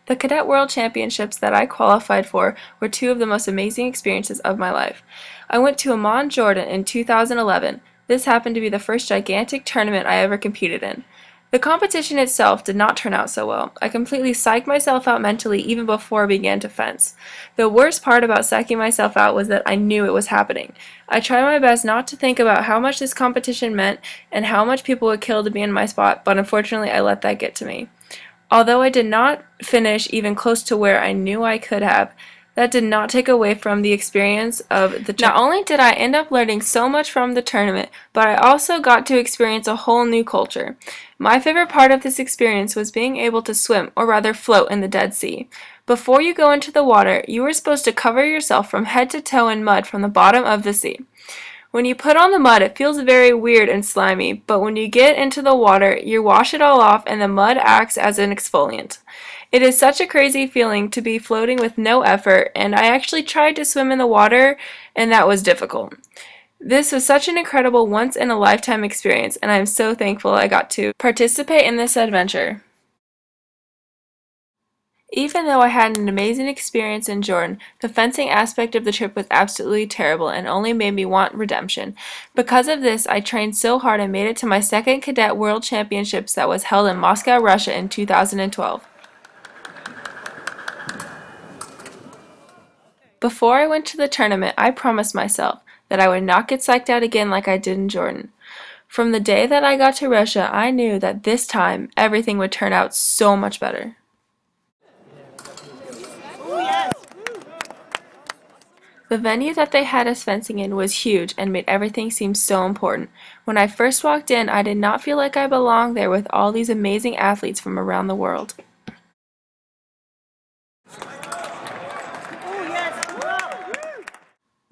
The Cadet World Championships that I qualified for were two of the most amazing experiences of my life. I went to Amman, Jordan in 2011. This happened to be the first gigantic tournament I ever competed in. The competition itself did not turn out so well. I completely psyched myself out mentally even before I began to fence. The worst part about psyching myself out was that I knew it was happening. I tried my best not to think about how much this competition meant and how much people would kill to be in my spot, but unfortunately I let that get to me. Although I did not finish even close to where I knew I could have, that did not take away from the experience of the tournament. Not only did I end up learning so much from the tournament, but I also got to experience a whole new culture. My favorite part of this experience was being able to swim, or rather float, in the Dead Sea. Before you go into the water, you are supposed to cover yourself from head to toe in mud from the bottom of the sea. When you put on the mud, it feels very weird and slimy, but when you get into the water, you wash it all off and the mud acts as an exfoliant. It is such a crazy feeling to be floating with no effort, and I actually tried to swim in the water, and that was difficult. This was such an incredible once-in-a-lifetime experience, and I am so thankful I got to participate in this adventure. Even though I had an amazing experience in Jordan, the fencing aspect of the trip was absolutely terrible and only made me want redemption. Because of this, I trained so hard and made it to my second Cadet World Championships that was held in Moscow, Russia in 2012. Before I went to the tournament, I promised myself that I would not get psyched out again like I did in Jordan. From the day that I got to Russia, I knew that this time everything would turn out so much better. The venue that they had us fencing in was huge and made everything seem so important. When I first walked in, I did not feel like I belonged there with all these amazing athletes from around the world.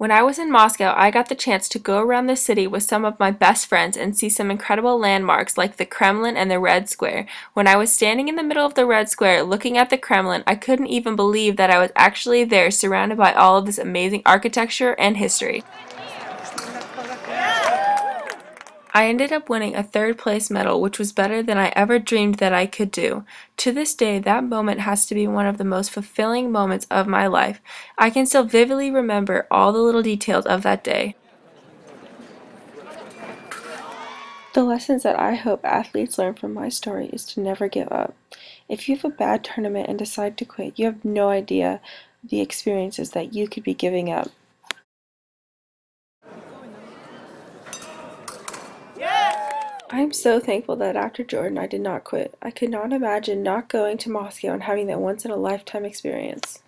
When I was in Moscow, I got the chance to go around the city with some of my best friends and see some incredible landmarks like the Kremlin and the Red Square. When I was standing in the middle of the Red Square looking at the Kremlin, I couldn't even believe that I was actually there surrounded by all of this amazing architecture and history. I ended up winning a third place medal, which was better than I ever dreamed that I could do. To this day, that moment has to be one of the most fulfilling moments of my life. I can still vividly remember all the little details of that day. The lessons that I hope athletes learn from my story is to never give up. If you have a bad tournament and decide to quit, you have no idea the experiences that you could be giving up. I am so thankful that after Jordan I did not quit. I could not imagine not going to Moscow and having that once-in-a-lifetime experience.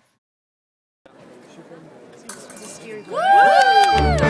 Woo!